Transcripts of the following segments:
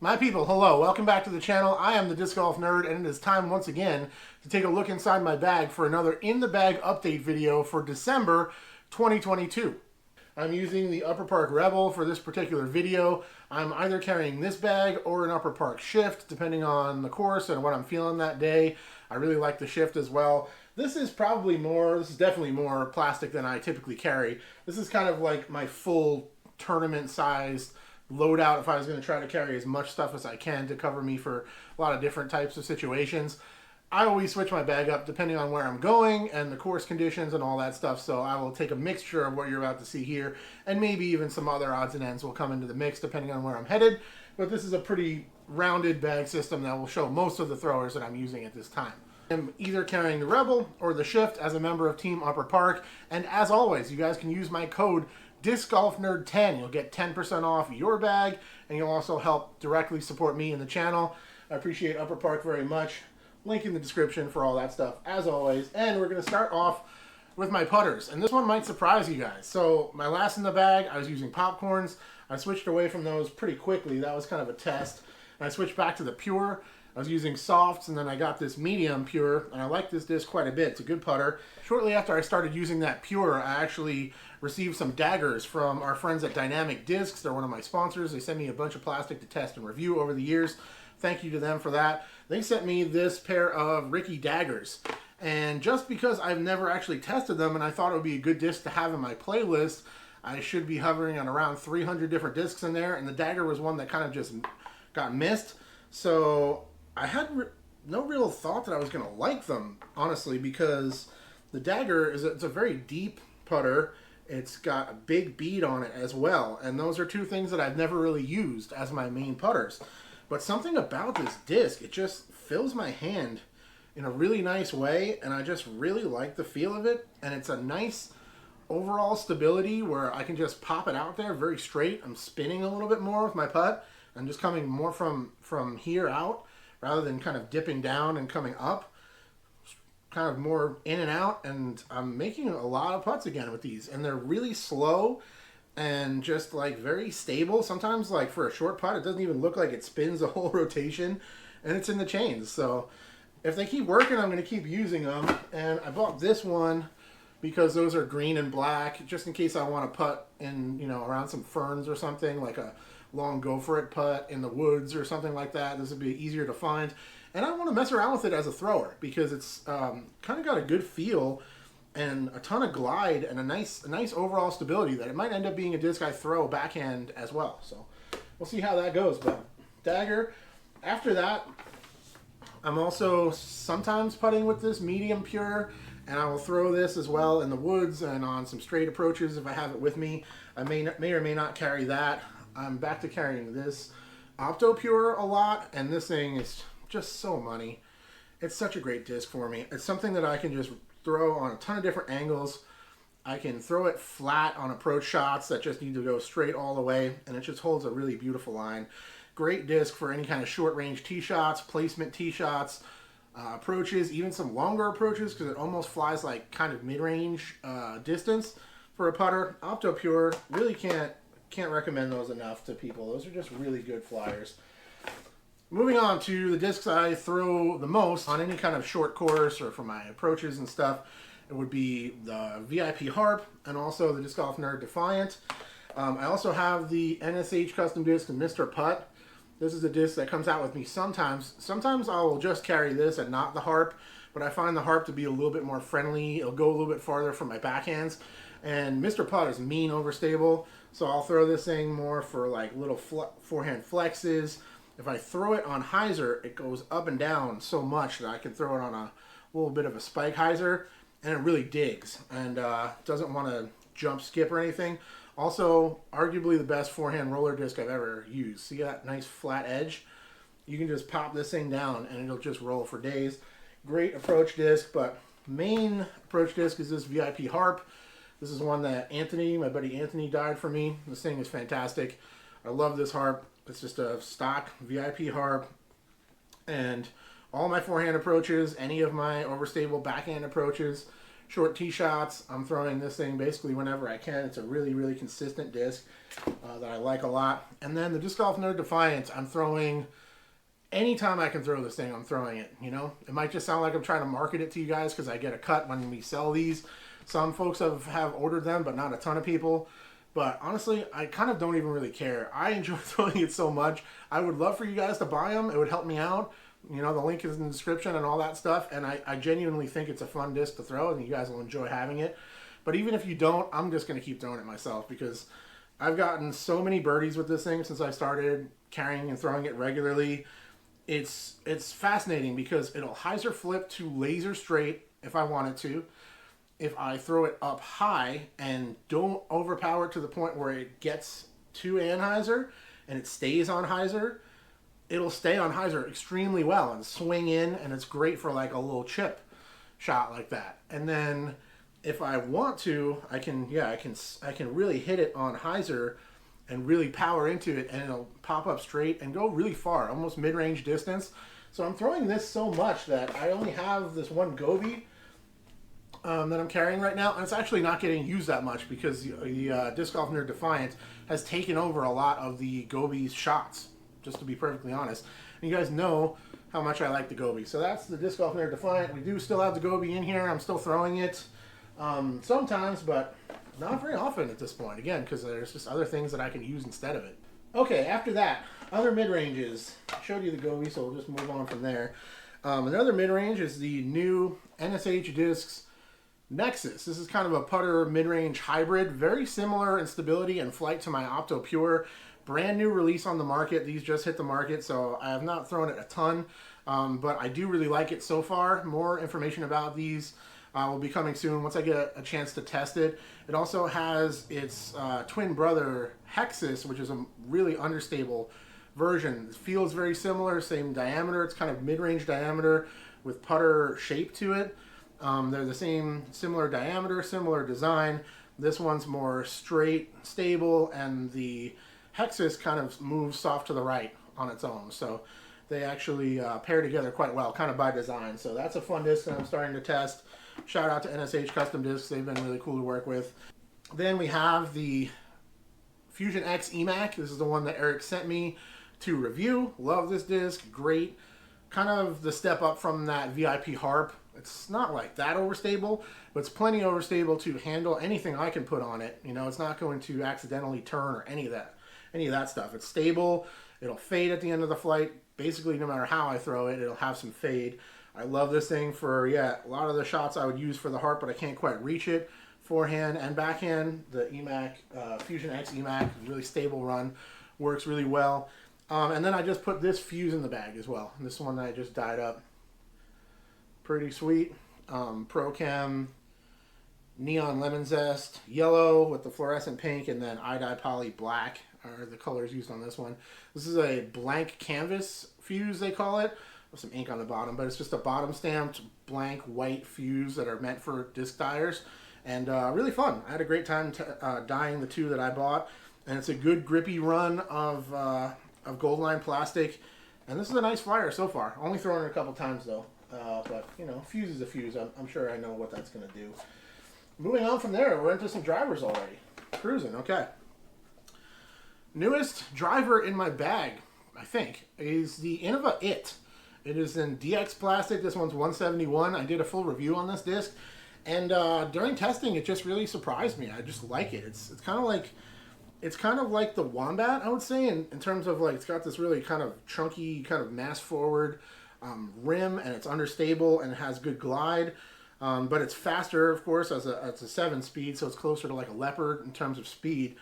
My people, hello, welcome back to the channel. I am the Disc Golf Nerd, and it is time once again to take a look inside my bag for another In the Bag update video for December 2022. I'm using the Upper Park Rebel for this particular video. I'm either carrying this bag or an Upper Park Shift, depending on the course and what I'm feeling that day. I really like the Shift as well. This is definitely more plastic than I typically carry. This is kind of like my full tournament-sized loadout if I was going to try to carry as much stuff as I can to cover me for a lot of different types of situations. I always switch my bag up depending on where I'm going and the course conditions and all that stuff, so I will take a mixture of what you're about to see here, and maybe even some other odds and ends will come into the mix depending on where I'm headed. But this is a pretty rounded bag system that will show most of the throwers that I'm using at this time. I'm either carrying the Rebel or the Shift as a member of Team Upper Park, and as always, you guys can use my code DiscGolfNerd10. You'll get 10% off your bag, and you'll also help directly support me in the channel. I appreciate Upper Park very much. Link in the description for all that stuff, as always. And we're going to start off with my putters, and this one might surprise you guys. So my last in the bag, I was using popcorns. I switched away from those pretty quickly. That was kind of a test. And I switched back to the Pure. I was using softs, and then I got this medium Pure, and I like this disc quite a bit. It's a good putter. Shortly after I started using that Pure, I actually received some Daggers from our friends at Dynamic Discs. They're one of my sponsors. They sent me a bunch of plastic to test and review over the years. Thank you to them for that. They sent me this pair of Ricky Daggers, and just because I've never actually tested them and I thought it would be a good disc to have in my playlist, I should be hovering on around 300 different discs in there, and the Dagger was one that kind of just got missed. So I had no real thought that I was going to like them, honestly, because the Dagger it's a very deep putter. It's got a big bead on it as well, and those are two things that I've never really used as my main putters. But something about this disc, it just fills my hand in a really nice way, and I just really like the feel of it, and it's a nice overall stability where I can just pop it out there very straight. I'm spinning a little bit more with my putt. I'm just coming more from here out rather than kind of dipping down and coming up, kind of more in and out, and I'm making a lot of putts again with these, and they're really slow and just like very stable. Sometimes like for a short putt, it doesn't even look like it spins the whole rotation, and it's in the chains. So if they keep working, I'm going to keep using them. And I bought this one because those are green and black, just in case I want to putt in, you know, around some ferns or something, like a long go for it putt in the woods or something like that. This would be easier to find, and I want to mess around with it as a thrower because it's kind of got a good feel and a ton of glide and a nice overall stability that it might end up being a disc I throw backhand as well. So we'll see how that goes. But Dagger. After that, I'm also sometimes putting with this medium Pure, and I will throw this as well in the woods and on some straight approaches if I have it with me. I may or may not carry that. I'm back to carrying this Opto Pure a lot, and this thing is just so money. It's such a great disc for me. It's something that I can just throw on a ton of different angles. I can throw it flat on approach shots that just need to go straight all the way, and it just holds a really beautiful line. Great disc for any kind of short range tee shots, placement tee shots, approaches, even some longer approaches, because it almost flies like kind of mid-range distance for a putter. Opto Pure, really can't recommend those enough to people. Those are just really good flyers. Moving on to the discs I throw the most on any kind of short course or for my approaches and stuff, it would be the VIP Harp and also the Disc Golf Nerd Defiant. I also have the NSH Custom Discs and Mr Putt. This is a disc that comes out with me sometimes. Sometimes I will just carry this and not the Harp, but I find the Harp to be a little bit more friendly. It'll go a little bit farther from my backhands. And Mr Putt is mean overstable, so I'll throw this thing more for like little forehand flexes. If I throw it on hyzer, it goes up and down so much that I can throw it on a little bit of a spike hyzer, and it really digs and doesn't want to jump skip or anything. Also, arguably the best forehand roller disc I've ever used. See that nice flat edge? You can just pop this thing down and it'll just roll for days. Great approach disc, but main approach disc is this VIP Harp. This is one that my buddy Anthony, dyed for me. This thing is fantastic. I love this Harp. It's just a stock VIP Harp, and all my forehand approaches, any of my overstable backhand approaches, short tee shots. I'm throwing this thing basically whenever I can. It's a really, really consistent disc that I like a lot. And then the Disc Golf Nerd Defiant, I'm throwing anytime I can throw this thing, I'm throwing it, you know? It might just sound like I'm trying to market it to you guys because I get a cut when we sell these. Some folks have ordered them, but not a ton of people. But honestly, I kind of don't even really care. I enjoy throwing it so much. I would love for you guys to buy them. It would help me out. You know, the link is in the description and all that stuff. And I genuinely think it's a fun disc to throw, and you guys will enjoy having it. But even if you don't, I'm just going to keep throwing it myself because I've gotten so many birdies with this thing since I started carrying and throwing it regularly. It's fascinating because it'll hyzer flip to laser straight if I want it to. If I throw it up high and don't overpower it to the point where it gets to anhyzer and it stays on hyzer, it'll stay on hyzer extremely well and swing in, and it's great for like a little chip shot like that. And then if I want to, I can really hit it on hyzer and really power into it, and it'll pop up straight and go really far, almost mid-range distance. So I'm throwing this so much that I only have this one Gobi that I'm carrying right now, and it's actually not getting used that much because the Disc Golf Nerd Defiant has taken over a lot of the Gobi's shots, just to be perfectly honest. And you guys know how much I like the Gobi. So that's the Disc Golf Nerd Defiant. We do still have the Gobi in here. I'm still throwing it sometimes, but not very often at this point. Again, because there's just other things that I can use instead of it. Okay, after that, other mid-ranges. I showed you the Gobi, so we'll just move on from there. Another mid-range is the new NSH Discs Nexxus. This is kind of a putter mid-range hybrid, very similar in stability and flight to my Opto Pure. Brand new release on the market. These just hit the market, so I have not thrown it a ton, but I do really like it so far. More information about these will be coming soon once I get a chance to test it. It also has its twin brother Hexxus, which is a really understable version. It feels very similar, same diameter. It's kind of mid-range diameter with putter shape to it. They're the same, similar diameter, similar design. This one's more straight, stable, and the Hexxus kind of moves soft to the right on its own. So they actually pair together quite well, kind of by design. So that's a fun disc that I'm starting to test. Shout out to NSH Custom Discs. They've been really cool to work with. Then we have the Fuzion X Emac. This is the one that Eric sent me to review. Love this disc. Great. Kind of the step up from that VIP Harp. It's not like that overstable, but it's plenty overstable to handle anything I can put on it. You know, it's not going to accidentally turn or any of that stuff. It's stable. It'll fade at the end of the flight. Basically, no matter how I throw it, it'll have some fade. I love this thing for, a lot of the shots I would use for the Harp, but I can't quite reach it. Forehand and backhand, the Emac, Fuzion X Emac, really stable run, works really well. And then I just put this fuse in the bag as well. This one that I just dyed up. Pretty sweet. Pro-Chem, Neon Lemon Zest, yellow with the fluorescent pink, and then iDye Poly black are the colors used on this one. This is a blank canvas fuse, they call it, with some ink on the bottom, but it's just a bottom stamped blank white fuse that are meant for disc dyers, and really fun. I had a great time dyeing the two that I bought, and it's a good grippy run of gold line plastic, and this is a nice flyer so far. Only thrown it a couple times though, but you know, fuse is a fuse. I'm sure I know what that's going to do. Moving on from there, we're into some drivers already. Cruising, okay. Newest driver in my bag, I think, is the Innova IT. It is in DX plastic. This one's 171. I did a full review on this disc, and during testing, it just really surprised me. I just like it. It's kind of like the Wombat, I would say, in terms of like it's got this really kind of chunky, kind of mass forward rim, and it's understable and it has good glide. But it's faster, of course, it's a 7-speed, so it's closer to like a Leopard in terms of speed.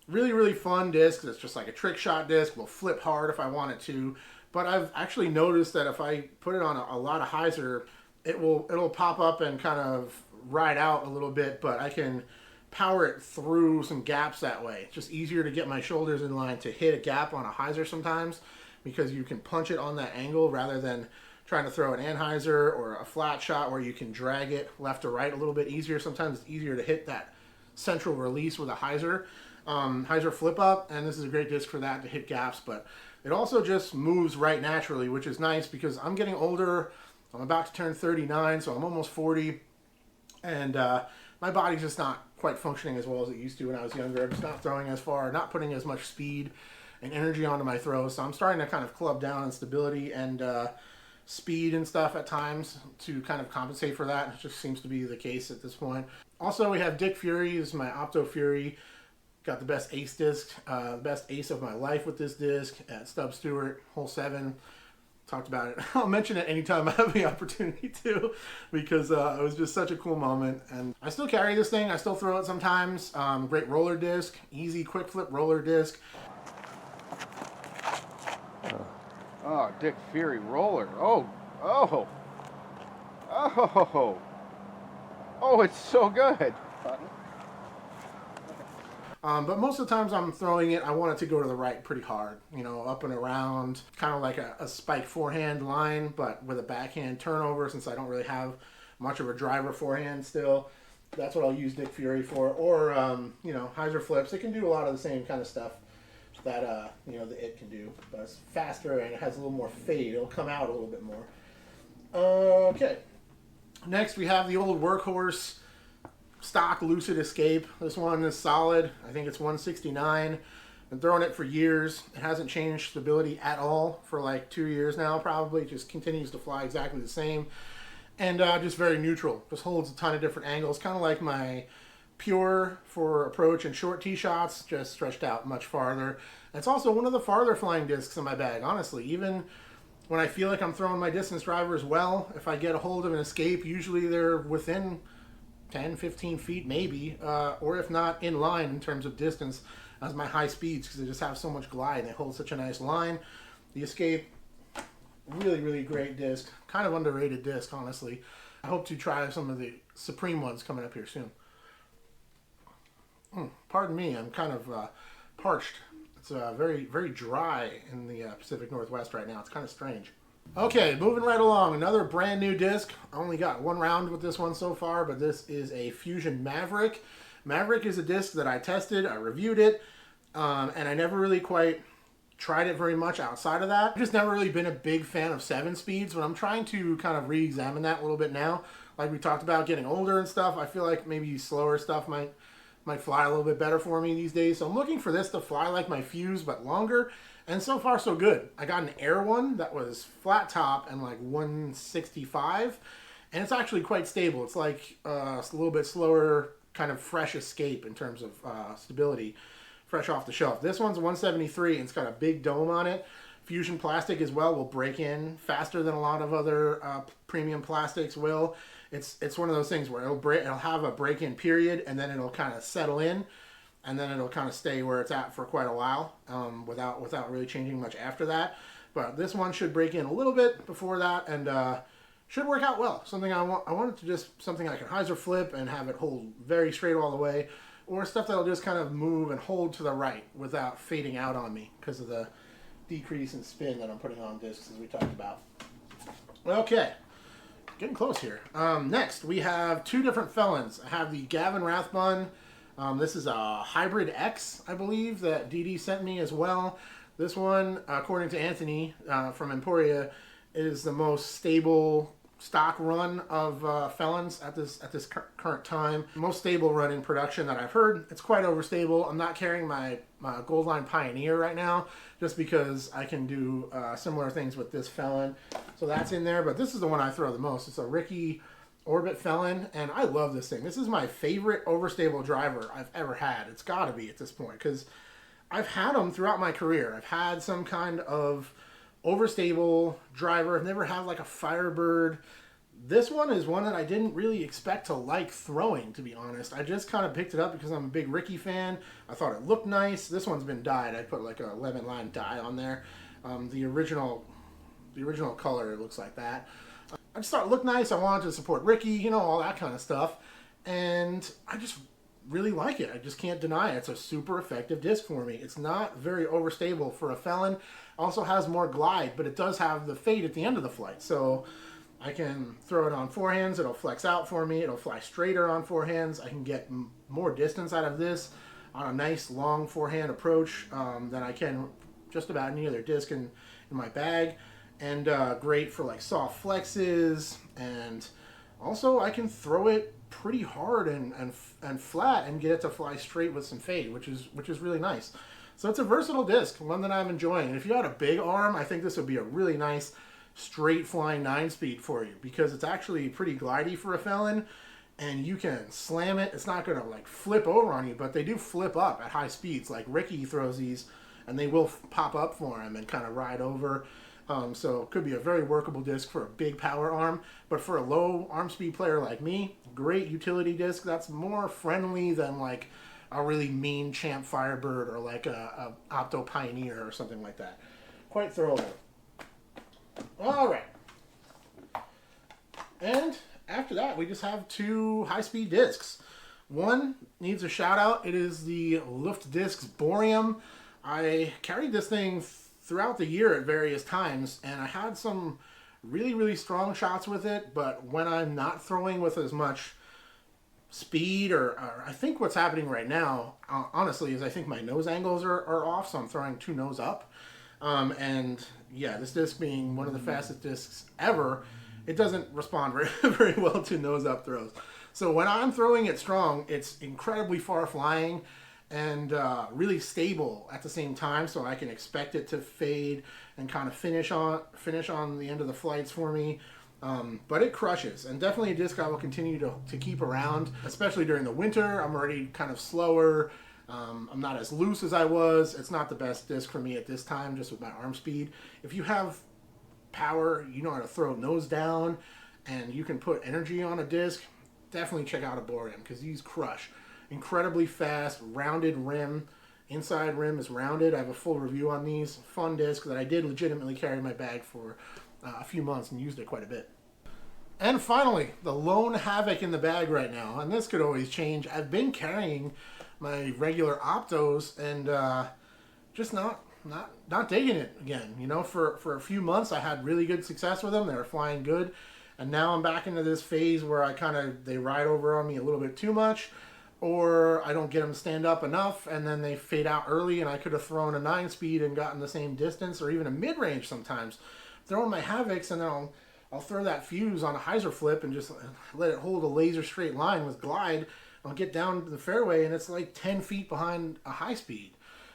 Really, really fun disc. It's just like a trick shot disc. Will flip hard if I want it to. But I've actually noticed that if I put it on a lot of hyzer, it'll pop up and kind of ride out a little bit, but I can power it through some gaps that way. It's just easier to get my shoulders in line to hit a gap on a hyzer sometimes because you can punch it on that angle rather than trying to throw an anhyzer or a flat shot where you can drag it left or right a little bit easier. Sometimes it's easier to hit that central release with a hyzer. Hyzer flip up, and this is a great disc for that, to hit gaps, but it also just moves right naturally, which is nice because I'm getting older. I'm about to turn 39, so I'm almost 40, And my body's just not quite functioning as well as it used to when I was younger. I'm just not throwing as far, not putting as much speed and energy onto my throws. So I'm starting to kind of club down on stability and speed and stuff at times to kind of compensate for that. It just seems to be the case at this point. Also, we have Dick Fury. This is my Opto Fury. Got the best ace disc, best ace of my life with this disc at Stub Stewart, hole 7. Talked about it. I'll mention it anytime I have the opportunity to, because it was just such a cool moment. And I still carry this thing. I still throw it sometimes. Great roller disc, easy quick flip roller disc. Oh, Dick Fury roller. Oh, oh, oh, oh, it's so good. But most of the times I'm throwing it, I want it to go to the right pretty hard. You know, up and around, kind of like a spike forehand line, but with a backhand turnover, since I don't really have much of a driver forehand still. That's what I'll use Dick Fury for. Or, you know, hyzer flips. It can do a lot of the same kind of stuff that, you know, the It can do. But it's faster and it has a little more fade. It'll come out a little bit more. Okay. Next, we have the old workhorse stock Lucid Escape. This one is solid. I think it's 169. Been throwing it for years. It hasn't changed stability at all for like 2 years now, probably. It just continues to fly exactly the same. And just very neutral. Just holds a ton of different angles. Kind of like my Pure for approach and short tee shots, just stretched out much farther. It's also one of the farther flying discs in my bag, honestly. Even when I feel like I'm throwing my distance drivers well, if I get a hold of an Escape, usually they're within 10, 15 feet maybe, or if not in line in terms of distance as my high speeds, because they just have so much glide and they hold such a nice line. The Escape, really, really great disc. Kind of underrated disc, honestly. I hope to try some of the Supreme ones coming up here soon. Pardon me, I'm kind of parched. It's very, very dry in the Pacific Northwest right now. It's kind of strange. Okay, moving right along. Another brand new disc. I only got one round with this one so far, but this is a Fuzion Maverick. Maverick is a disc that I tested, I reviewed it, and I never really quite tried it very much outside of that. I've just never really been a big fan of 7 speeds, but I'm trying to kind of re-examine that a little bit now. Like we talked about getting older and stuff, I feel like maybe slower stuff might fly a little bit better for me these days. So I'm looking for this to fly like my Fuse, but longer. And so far, so good. I got an Air one that was flat top and like 165. And it's actually quite stable. It's like a little bit slower, kind of fresh Escape in terms of stability. Fresh off the shelf. This one's 173 and it's got a big dome on it. Fusion plastic as well will break in faster than a lot of other premium plastics will. It's one of those things where it'll have a break-in period and then it'll kind of settle in and then it'll kind of stay where it's at for quite a while without really changing much after that. But this one should break in a little bit before that and should work out well. Something I wanted to just something I can hyzer flip and have it hold very straight all the way, or stuff that'll just kind of move and hold to the right without fading out on me because of the decrease in spin that I'm putting on discs, as we talked about. Okay, getting close here. Next, we have 2 different Felons. I have the Gavin Rathbun. This is a Hybrid X, I believe, that DD sent me as well. This one, according to Anthony from Emporia, is the most stable stock run of Felons at this current time. Most stable run in production that I've heard. It's quite overstable. I'm not carrying my Goldline Pioneer right now just because I can do similar things with this Felon. So that's in there, but this is the one I throw the most. It's a Ricky Orbit Felon, and I love this thing. This is my favorite overstable driver I've ever had. It's got to be at this point because I've had them throughout my career. I've had some kind of overstable driver. I've never had like a Firebird. This one is one that I didn't really expect to like throwing, to be honest. I just kind of picked it up because I'm a big Ricky fan. I thought it looked nice. This one's been dyed. I put like a 11 line dye on there. The original color, it looks like that. I just thought it looked nice. I wanted to support Ricky, you know, all that kind of stuff. And I just really like it. I just can't deny it. It's a super effective disc for me. It's not very overstable for a Felon. Also has more glide, but it does have the fade at the end of the flight. So I can throw it on forehands. It'll flex out for me. It'll fly straighter on forehands. I can get more distance out of this on a nice long forehand approach than I can just about any other disc in my bag. And great for like soft flexes. And also I can throw it pretty hard and flat and get it to fly straight with some fade, which is really nice. So it's a versatile disc, one that I'm enjoying. And if you had a big arm, I think this would be a really nice straight flying 9-speed for you, because it's actually pretty glidey for a Felon, and you can slam it. It's not going to like flip over on you, but they do flip up at high speeds. Like Ricky throws these and they will pop up for him and kind of ride over. So it could be a very workable disc for a big power arm, but for a low arm speed player like me, great utility disc that's more friendly than like a really mean Champ Firebird or like a Opto Pioneer or something like that. Quite throwable. All right. And after that, we just have 2 high-speed discs. One needs a shout-out. It is the Loft Discs Bohrium. I carried this thing throughout the year at various times, and I had some really, really strong shots with it, but when I'm not throwing with as much speed, or I think what's happening right now, honestly, is I think my nose angles are off, so I'm throwing too nose up. And yeah, this disc being one of the fastest discs ever, it doesn't respond very, very well to nose up throws. So when I'm throwing it strong, it's incredibly far flying and really stable at the same time, so I can expect it to fade and kind of finish on the end of the flights for me. But it crushes, and definitely a disc I will continue to keep around, especially during the winter. I'm already kind of slower. I'm not as loose as I was. It's not the best disc for me at this time, just with my arm speed. If you have power, you know how to throw nose down, and you can put energy on a disc, definitely check out a Bohrium, because these crush. Incredibly fast, rounded rim. Inside rim is rounded. I have a full review on these. Fun disc that I did legitimately carry in my bag for a few months and used it quite a bit. And finally, the lone Havoc in the bag right now, and this could always change. I've been carrying my regular Optos and just not digging it again. You know, for a few months I had really good success with them. They were flying good, and now I'm back into this phase where they ride over on me a little bit too much, or I don't get them to stand up enough, and then they fade out early, and I could have thrown a 9-speed and gotten the same distance, or even a mid-range sometimes. Throwing my Havocs, and then I'll throw that fuse on a hyzer flip and just let it hold a laser straight line with glide. I'll get down to the fairway, and it's like 10 feet behind a high speed.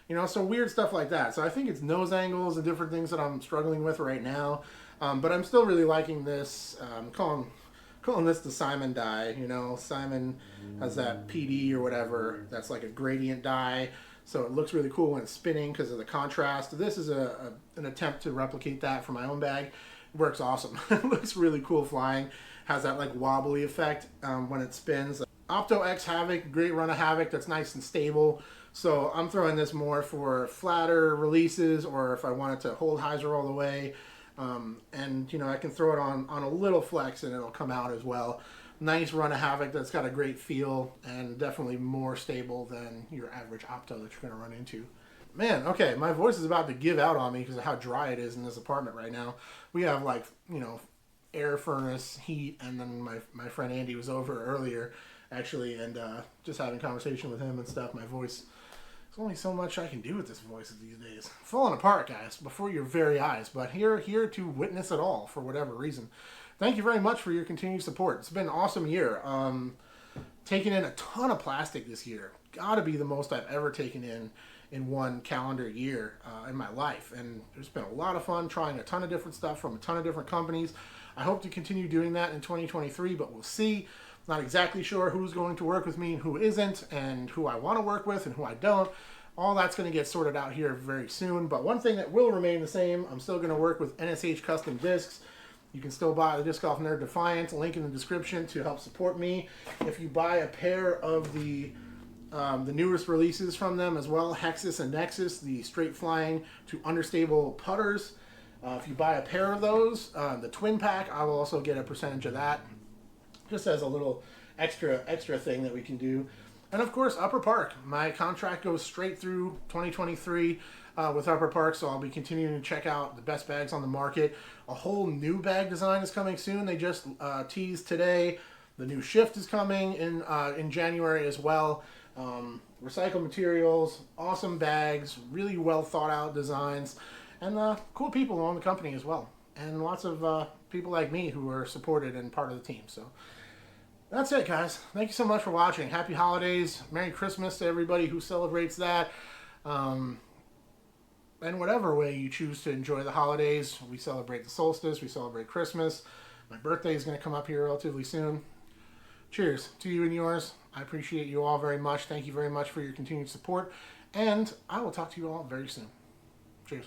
You know, so weird stuff like that. So I think it's nose angles and different things that I'm struggling with right now. But I'm still really liking this. Calling this the Simon die. You know, Simon has that PD or whatever that's like a gradient die, so it looks really cool when it's spinning because of the contrast. This is an attempt to replicate that for my own bag. It works awesome. It looks really cool flying. Has that like wobbly effect when it spins. Opto X Havoc, great run of Havoc that's nice and stable. So I'm throwing this more for flatter releases, or if I wanted to hold hyzer all the way. And you know, I can throw it on a little flex and it'll come out as well. Nice run of Havoc that's got a great feel and definitely more stable than your average Opto that you're going to run into. Man, okay, my voice is about to give out on me because of how dry it is in this apartment right now. We have like, you know, air furnace, heat, and then my friend Andy was over earlier actually, and just having conversation with him and stuff. My voice, there's only so much I can do with this voice these days. Falling apart, guys, before your very eyes, but here to witness it all for whatever reason. Thank you very much for your continued support. It's been an awesome year. Taking in a ton of plastic this year. Gotta be the most I've ever taken in one calendar year in my life. And there's been a lot of fun trying a ton of different stuff from a ton of different companies. I hope to continue doing that in 2023, but we'll see. Not exactly sure who's going to work with me and who isn't, and who I want to work with and who I don't. All that's going to get sorted out here very soon. But one thing that will remain the same, I'm still going to work with NSH Custom Discs. You can still buy the Disc Golf Nerd Defiant, link in the description to help support me. If you buy a pair of the newest releases from them as well, Hexxus and Nexxus, the straight flying to understable putters. If you buy a pair of those, the twin pack, I will also get a percentage of that. Just as a little extra thing that we can do. And of course, Upper Park. My contract goes straight through 2023 with Upper Park, so I'll be continuing to check out the best bags on the market. A whole new bag design is coming soon. They just teased today. The new shift is coming in January as well. Recycled materials, awesome bags, really well thought out designs, and cool people on the company as well. And lots of people like me who are supported and part of the team. So That's it, guys. Thank you so much for watching. Happy holidays. Merry Christmas to everybody who celebrates that. And whatever way you choose to enjoy the holidays. We celebrate the solstice. We celebrate Christmas. My birthday is going to come up here relatively soon. Cheers to you and yours. I appreciate you all very much. Thank you very much for your continued support. And I will talk to you all very soon. Cheers.